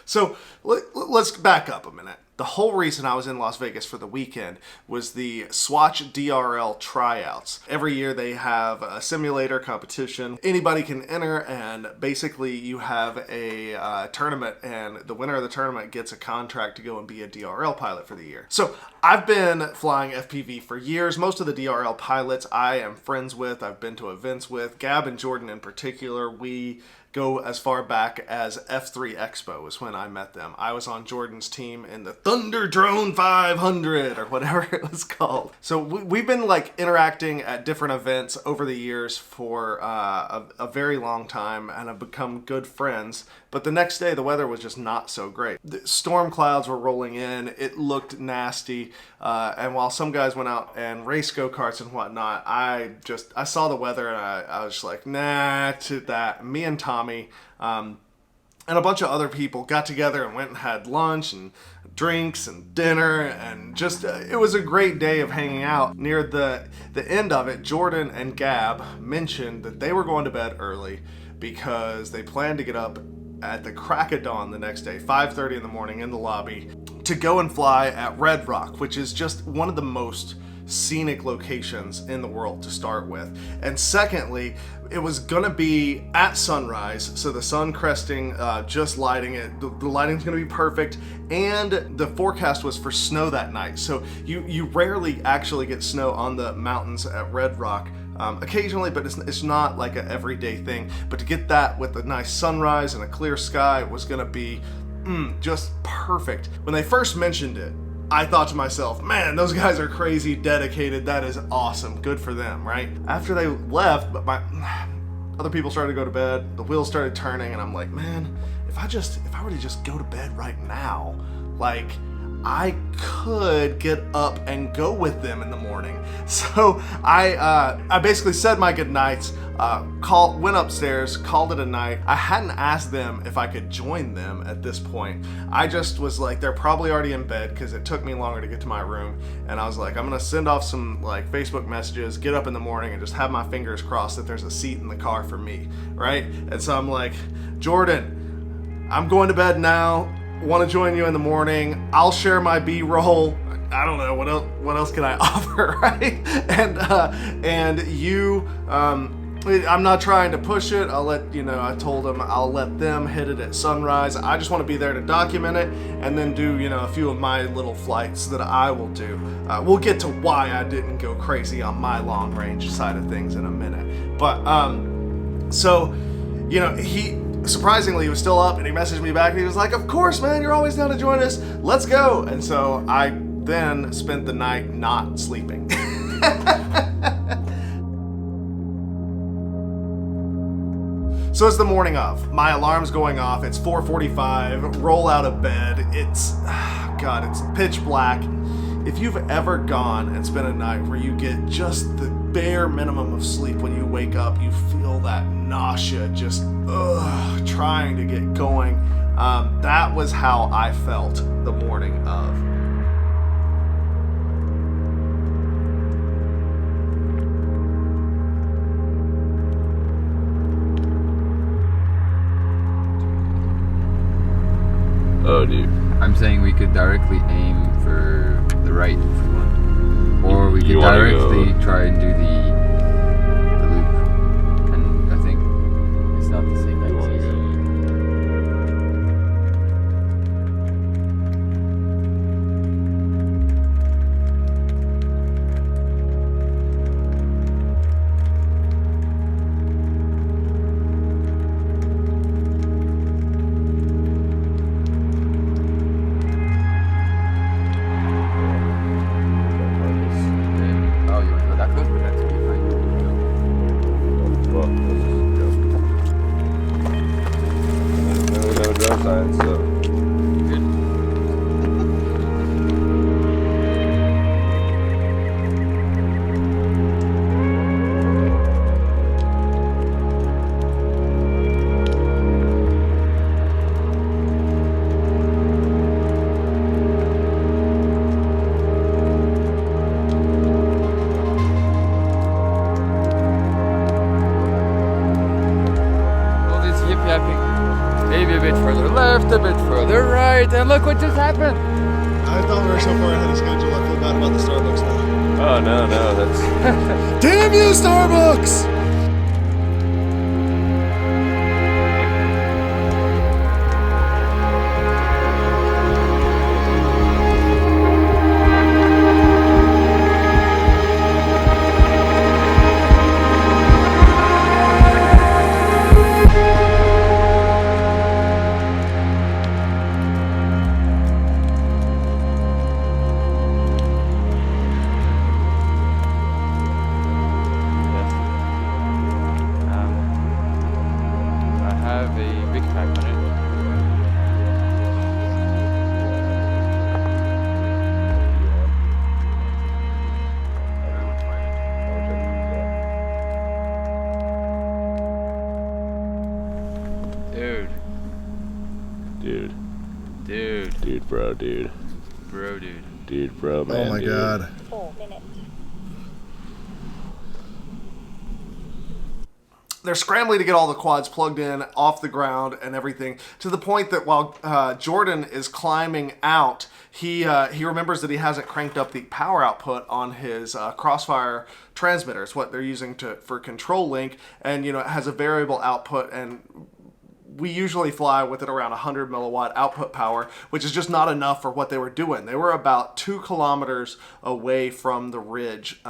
So let's back up a minute. The whole reason I was in Las Vegas for the weekend was the Swatch DRL tryouts. Every year they have a simulator competition. Anybody can enter, and basically you have a tournament, and the winner of the tournament gets a contract to go and be a DRL pilot for the year. So I've been flying FPV for years. Most of the DRL pilots I am friends with, I've been to events with. Gab and Jordan in particular, we go as far back as F3 Expo is when I met them. I was on Jordan's team in the Thunder Drone 500 or whatever it was called. So we've been like interacting at different events over the years for a very long time, and have become good friends. But the next day the weather was just not so great. The storm clouds were rolling in. It looked nasty. And while some guys went out and raced go-karts and whatnot, I saw the weather and I was just like, nah to that. Me and Tommy and a bunch of other people got together and went and had lunch and drinks and dinner, and just it was a great day of hanging out. Near the end of it, Jordan and Gab mentioned that they were going to bed early because they planned to get up at the crack of dawn the next day, 5:30 in the morning, in the lobby, to go and fly at Red Rock, which is just one of the most scenic locations in the world to start with. And secondly, it was gonna be at sunrise, so the sun cresting, just lighting it. The lighting's gonna be perfect, and the forecast was for snow that night. So you rarely actually get snow on the mountains at Red Rock. Occasionally, but it's not like an everyday thing. But to get that with a nice sunrise and a clear sky was gonna be just perfect. When they first mentioned it, I thought to myself, man, those guys are crazy dedicated. That is awesome. Good for them, right? After they left, but my other people started to go to bed, the wheels started turning, and I'm like, man, if I were to just go to bed right now, like, I could get up and go with them in the morning. So I basically said my goodnights, went upstairs, called it a night. I hadn't asked them if I could join them at this point. I just was like, they're probably already in bed because it took me longer to get to my room. And I was like, I'm gonna send off some like Facebook messages, get up in the morning, and just have my fingers crossed that there's a seat in the car for me, right? And so I'm like, Jordan, I'm going to bed now. Want to join you in the morning. I'll share my B-roll. I don't know what else can I offer, right? And you, I'm not trying to push it. I told them I'll let them hit it at sunrise. I just want to be there to document it, and then do a few of my little flights that I will do. We'll get to why I didn't go crazy on my long range side of things in a minute. But so he. Surprisingly, he was still up, and he messaged me back, and he was like, of course, man, you're always down to join us. Let's go. And so I then spent the night not sleeping. So it's the morning of. My alarm's going off. It's 4:45. Roll out of bed. It's pitch black. If you've ever gone and spent a night where you get just the bare minimum of sleep, when you wake up, you feel that nausea, just trying to get going. That was how I felt the morning of. Oh, dude. I'm saying we could directly aim for the right if we want. Or we could directly try and do the loop. And I think it's not the same axis. Maybe a bit further left, a bit further right, and look what just happened. I thought we were so far ahead of schedule. I feel bad about the Starbucks now. Oh, no, that's... Damn you, Starbucks! Bro, man, oh my God. 4 minutes. They're scrambling to get all the quads plugged in, off the ground, and everything, to the point that while Jordan is climbing out, he remembers that he hasn't cranked up the power output on his Crossfire transmitter. It's what they're using for control link, and it has a variable output, and we usually fly with it around 100 milliwatt output power, which is just not enough for what they were doing. They were about 2 kilometers away from the ridge,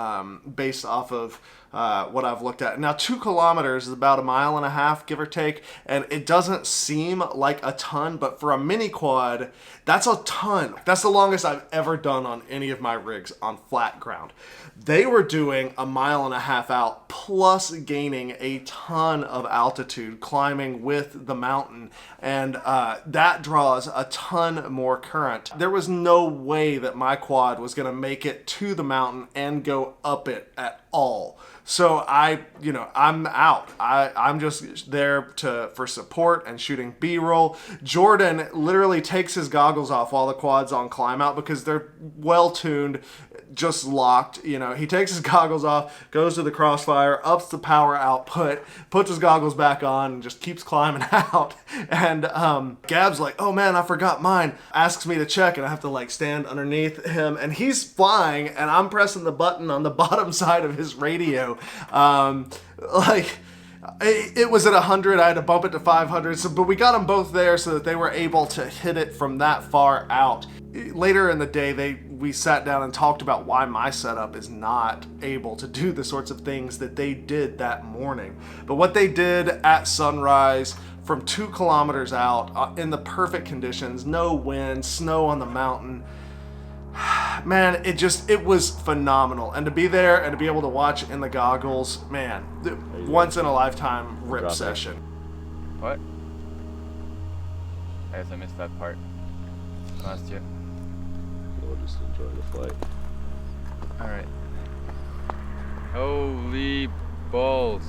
based off of what I've looked at. Now, 2 kilometers is about 1.5 miles, give or take, and it doesn't seem like a ton, but for a mini quad, that's a ton. That's the longest I've ever done on any of my rigs on flat ground. They were doing 1.5 miles out, plus gaining a ton of altitude, climbing with the mountain, and that draws a ton more current. There was no way that my quad was going to make it to the mountain and go up it at all. So I'm out. I'm just there for support and shooting B-roll. Jordan literally takes his goggles off while the quad's on climb out because they're well tuned, just locked. He takes his goggles off, goes to the Crossfire, ups the power output, puts his goggles back on, and just keeps climbing out. And Gab's like, "Oh man, I forgot mine." Asks me to check, and I have to stand underneath him, and he's flying, and I'm pressing the button on the bottom side of his radio. It was at 100. I had to bump it to 500. But we got them both there so that they were able to hit it from that far out. Later in the day, we sat down and talked about why my setup is not able to do the sorts of things that they did that morning. But what they did at sunrise from 2 kilometers out in the perfect conditions, no wind, snow on the mountain, man, it was phenomenal. And to be there and to be able to watch in the goggles, man, once in a lifetime rip session. What? I guess I missed that part last year. We'll just enjoy the flight. Alright. Holy balls.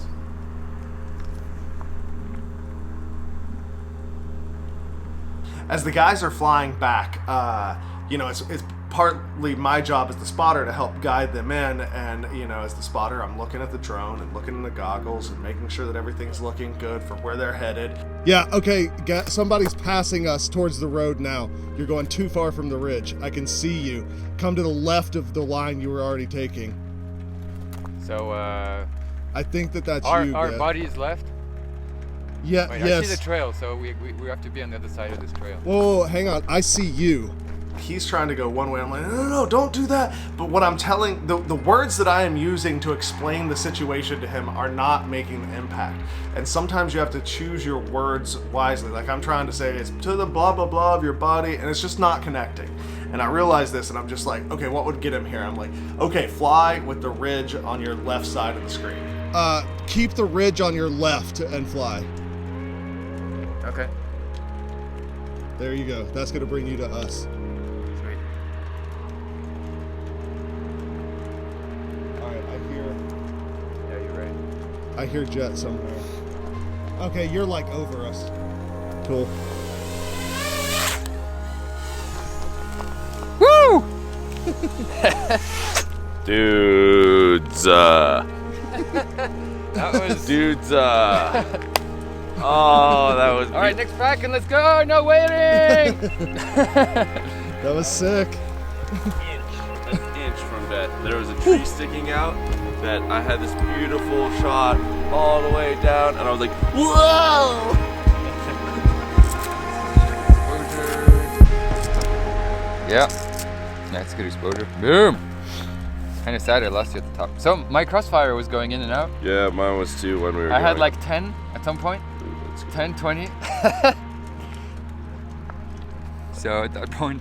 As the guys are flying back, it's partly my job as the spotter to help guide them in, and as the spotter, I'm looking at the drone and looking in the goggles and making sure that everything's looking good for where they're headed. Yeah, okay, somebody's passing us towards the road now. You're going too far from the ridge. I can see you. Come to the left of the line you were already taking. So, I think that's you, Our Gab. body is left? Yeah, Wait, yes. I see the trail, so we have to be on the other side of this trail. Whoa, hang on. I see you. He's trying to go one way. I'm like, no, don't do that. But what I'm telling, the words that I am using to explain the situation to him are not making the impact. And sometimes you have to choose your words wisely. Like I'm trying to say, it's to the blah, blah, blah of your body, and it's just not connecting. And I realize this, and I'm just like, okay, what would get him here? I'm like, okay, fly with the ridge on your left side of the screen. Keep the ridge on your left and fly. Okay. There you go. That's going to bring you to us. Sweet. Alright, Yeah, you're right. I hear jet somewhere. Okay, you're like over us. Cool. Woo! Dudes. That was... Dudes. Oh, that was. All right, next pack and let's go. No waiting. That was sick. An inch from that. There was a tree sticking out that I had this beautiful shot all the way down, and I was like, whoa! Yeah, that's good exposure. Boom. Kind of sad I lost you at the top. So my crossfire was going in and out. Yeah, mine was too when we were I had going. like 10 at some point. Ooh, that's good. 10, 20. So at that point.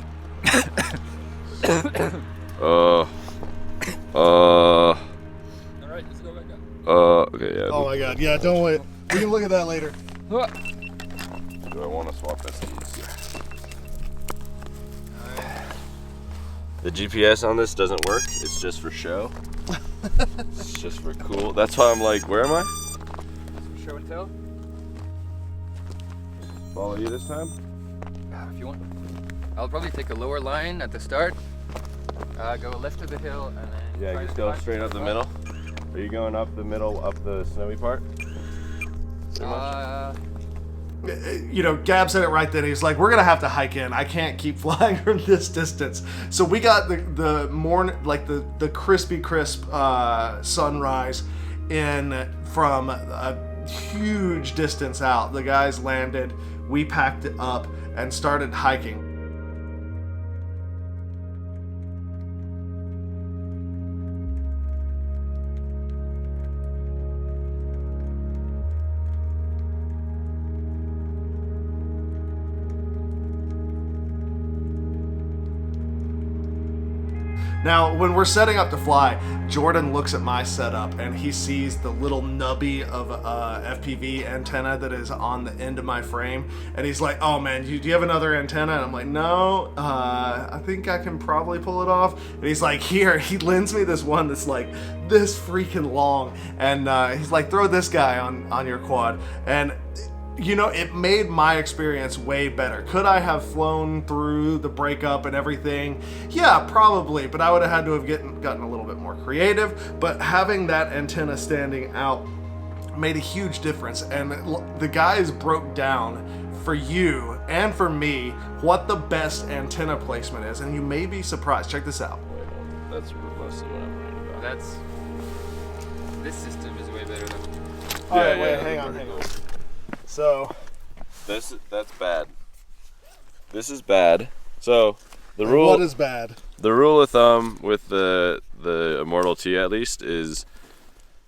All right, let's go back up. Okay, yeah. Oh my god, yeah, don't wait. We can look at that later. Do I want to swap SDs? The GPS on this doesn't work. It's just for show. It's just for cool. That's why I'm like, where am I? Some show and tell. Follow you this time? If you want. I'll probably take a lower line at the start. Go left of the hill and then. Yeah, try just to go find- straight up the middle. Are you going up the middle, up the snowy part? You know, Gab said it right then. He's like, we're gonna have to hike in. I can't keep flying from this distance. So we got the morning, like the crispy crisp sunrise in from a huge distance out. The guys landed. We packed it up and started hiking. Now, when we're setting up to fly, Jordan looks at my setup and he sees the little nubby of FPV antenna that is on the end of my frame, and he's like, "Oh man, do you have another antenna?" And I'm like, "No, I think I can probably pull it off." And he's like, "Here," he lends me this one that's like this freaking long, and he's like, "Throw this guy on your quad." And you know, it made my experience way better. Could I have flown through the breakup and everything? Yeah, probably, but I would have had to have gotten a little bit more creative. But having that antenna standing out made a huge difference, and the guys broke down for you and for me what the best antenna placement is, and you may be surprised. Check this out. Wait, hold on. That's mostly what I'm worried about. This system is way better than. Hang on. So That's bad. This is bad. So the rule. what is bad? The rule of thumb with the Immortal T at least is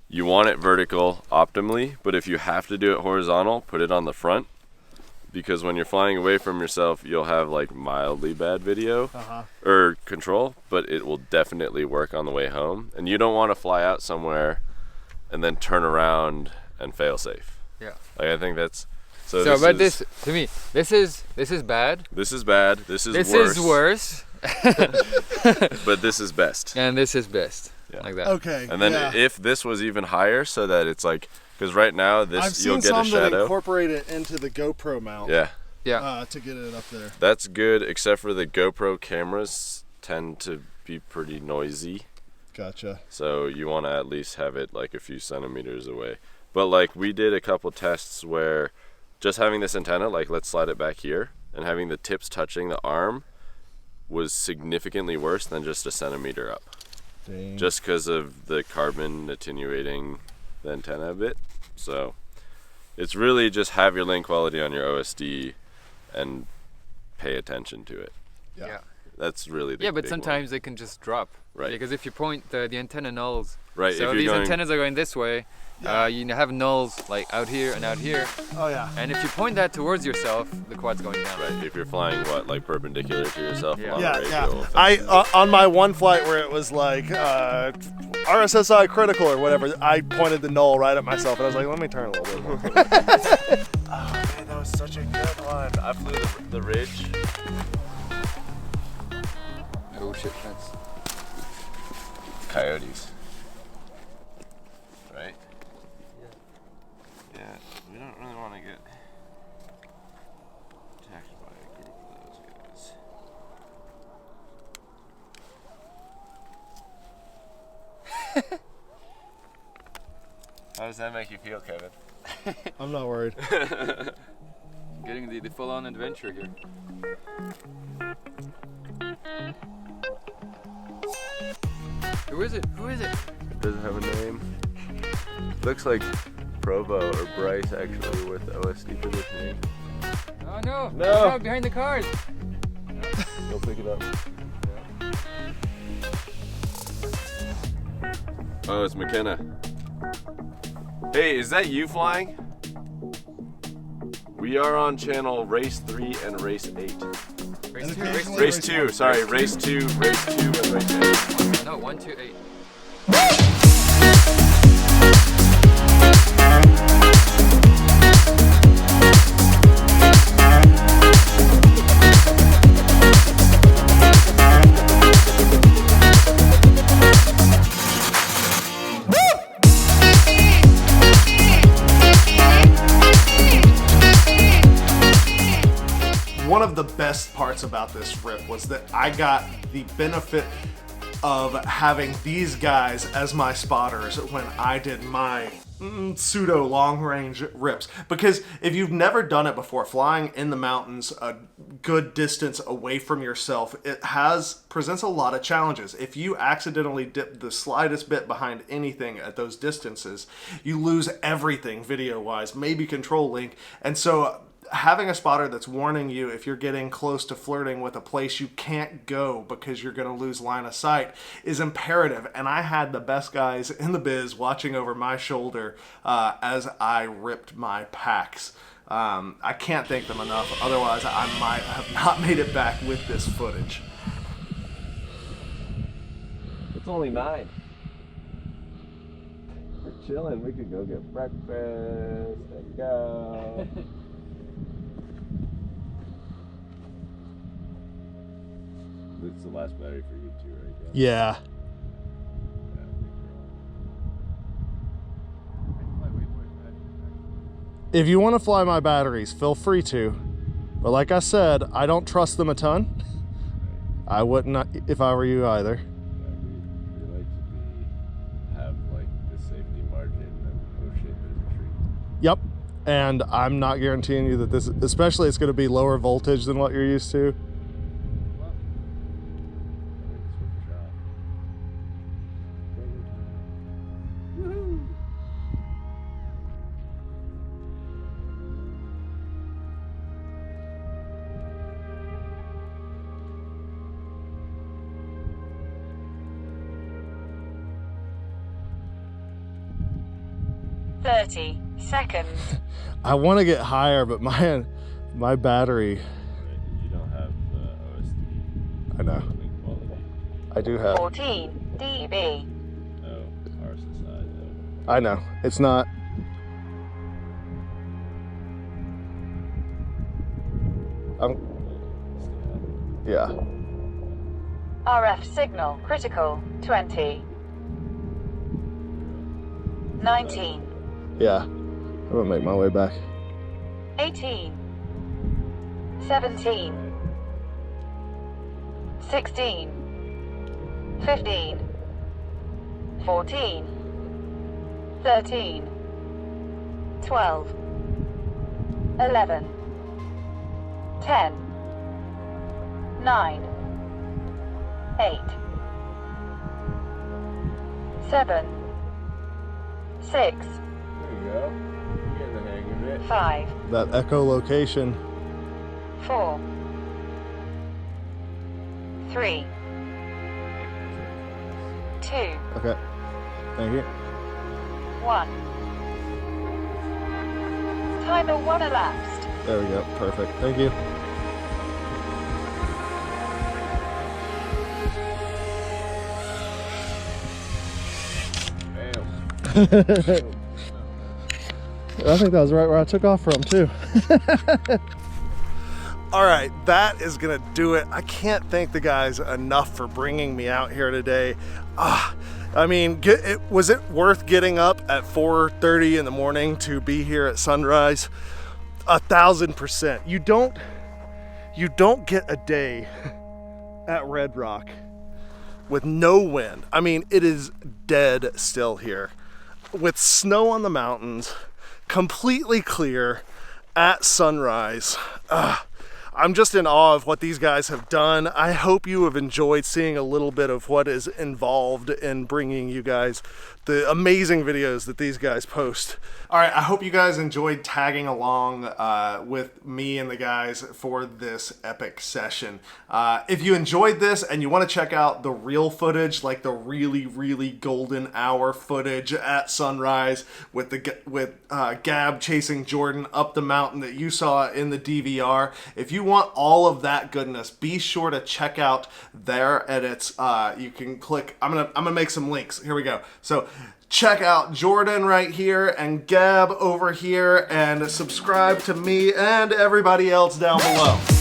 you want it vertical optimally, but if you have to do it horizontal, put it on the front, because when you're flying away from yourself, you'll have like mildly bad video or control, but it will definitely work on the way home. And you don't want to fly out somewhere and then turn around and fail safe. Yeah. Like I think that's so. But this to me, this is bad. This is bad. This is This worse. is worse. But this is best. And this is best. Yeah. Like that. Okay. And then yeah. if this was even higher, so that it's like, because right now this I've you'll seen get a some that shadow. incorporate it into the GoPro mount. Yeah, To get it up there. that's good. Except for the GoPro cameras tend to be pretty noisy, Gotcha. so you want to at least have it like a few centimeters away. But like we did a couple tests where just having this antenna, like let's slide it back here, and having the tips touching the arm was significantly worse than just a centimeter up. Dang. Just because of the carbon attenuating the antenna a bit. So it's really just have your link quality on your OSD and pay attention to it. Yeah. That's really the Yeah, but big sometimes they can just drop. Right. Because if you point the antenna nulls. Right, So if you're these going- antennas are going this way. You have nulls like out here and out here. Oh yeah. And if you point that towards yourself, the quad's going down. Right, if you're flying like perpendicular to yourself Yeah. along Yeah, the yeah. radial. I on my one flight where it was like RSSI critical or whatever, I pointed the null right at myself and I was like, let me turn a little bit more. Oh man, that was such a good one. I flew the ridge. Oh shit, that's. Coyotes. Right? Yeah, we don't really want to get attacked by a group of those guys. How does that make you feel, Kevin? I'm not worried. Getting the full-on adventure here. Who is it? Who is it? It doesn't have a name. Looks like Provo or Bryce actually with OSD positioning. Oh no! No! Watch out, behind the cars! Go pick it up. Oh, it's McKenna. Hey, is that you flying? We are on channel Race 3 and Race 8. Race 2, Race 2, sorry, Race 2, and Race 8. No, 1, 2, 8. One of the best parts about this rip was that I got the benefit of having these guys as my spotters when I did my pseudo long range rips. Because if you've never done it before, flying in the mountains a good distance away from yourself, it presents a lot of challenges. If you accidentally dip the slightest bit behind anything at those distances, you lose everything video wise, maybe control link. And so having a spotter that's warning you if you're getting close to flirting with a place you can't go because you're going to lose line of sight is imperative. And I had the best guys in the biz watching over my shoulder as I ripped my packs. I can't thank them enough. Otherwise, I might have not made it back with this footage. It's only 9. We're chilling. We could go get breakfast and go. This is the last battery for you too, right? Gab? Yeah. If you want to fly my batteries, feel free to. But like I said, I don't trust them a ton. I wouldn't if I were you either. Yeah, we like to have like the safety margin and oh shit, there's a tree. Yep. And I'm not guaranteeing you that this, especially it's going to be lower voltage than what you're used to. Seconds. I want to get higher, but my battery. You don't have OSD. I know. Quality. I do have. 14 dB. No, ours is high though. I know. It's not. Yeah. RF signal critical 20. 19. Yeah. I'm gonna make my way back. 18. 17. 16. 15. 14. 13. 12. 11. 10. 9. 8. 7. 6. There you go. You're getting the hang of it. 5. That echolocation. 4. 3. 2. Okay. Thank you. 1. Timer 1 elapsed. There we go. Perfect. Thank you. Bam. I think that was right where I took off from too. All right, that is gonna do it. I can't thank the guys enough for bringing me out here today. I mean, was it worth getting up at 4:30 in the morning to be here at sunrise? 1000%. You don't get a day at Red Rock with no wind. I mean, it is dead still here with snow on the mountains, completely clear at sunrise. I'm just in awe of what these guys have done. I hope you have enjoyed seeing a little bit of what is involved in bringing you guys the amazing videos that these guys post. All right, I hope you guys enjoyed tagging along with me and the guys for this epic session. If you enjoyed this and you want to check out the real footage, like the really golden hour footage at sunrise with Gab chasing Jordan up the mountain that you saw in the DVR, if you want all of that goodness, be sure to check out their edits. You can click. I'm gonna make some links. Here we go. So check out Jordan right here and Gab over here, and subscribe to me and everybody else down below.